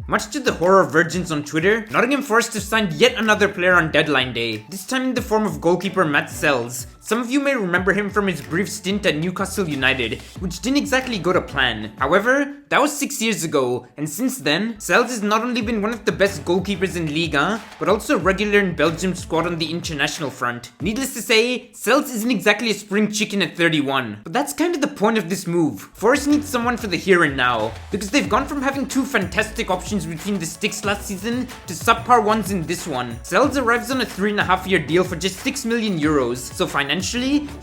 Much to the horror of virgins on Twitter, Nottingham Forest have signed yet another player on deadline day, this time in the form of goalkeeper Matz Sels. Some of you may remember him from his brief stint at Newcastle United, which didn't exactly go to plan. However, that was 6 years ago, and since then, Sels has not only been one of the best goalkeepers in Liga, but also regular in Belgium's squad on the international front. Needless to say, Sels isn't exactly a spring chicken at 31, but that's kind of the point of this move. Forest needs someone for the here and now, because they've gone from having two fantastic options between the sticks last season to subpar ones in this one. Sels arrives on a 3.5-year deal for just 6 million euros, so financially,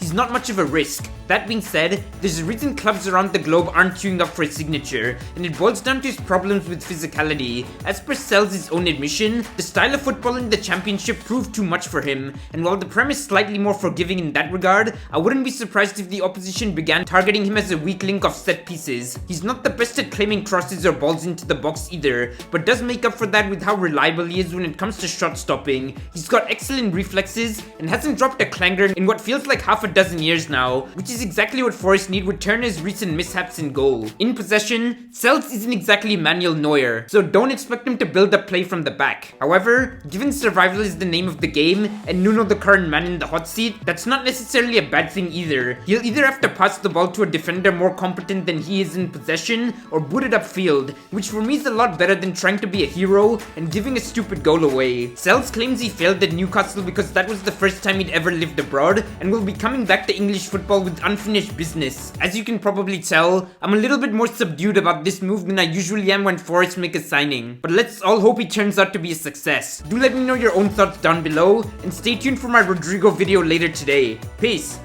he's not much of a risk. That being said, there's a reason clubs around the globe aren't queuing up for his signature, and it boils down to his problems with physicality. As per Sels' own admission, the style of football in the championship proved too much for him, and while the Prem is slightly more forgiving in that regard, I wouldn't be surprised if the opposition began targeting him as a weak link of set pieces. He's not the best at claiming crosses or balls into the box either, but does make up for that with how reliable he is when it comes to shot stopping. He's got excellent reflexes, and hasn't dropped a clanger in what feels like half a dozen years now, which is exactly what Forest need with Turner's recent mishaps in goal. In possession, Sels isn't exactly Manuel Neuer, so don't expect him to build up play from the back. However, given survival is the name of the game, and Nuno the current man in the hot seat, that's not necessarily a bad thing either. He'll either have to pass the ball to a defender more competent than he is in possession, or boot it upfield, which for me is a lot better than trying to be a hero and giving a stupid goal away. Sels claims he failed at Newcastle because that was the first time he'd ever lived abroad, and will be coming back to English football with unfinished business. As you can probably tell, I'm a little bit more subdued about this move than I usually am when Forest make a signing, but let's all hope he turns out to be a success. Do let me know your own thoughts down below, and stay tuned for my Rodrigo video later today. Peace!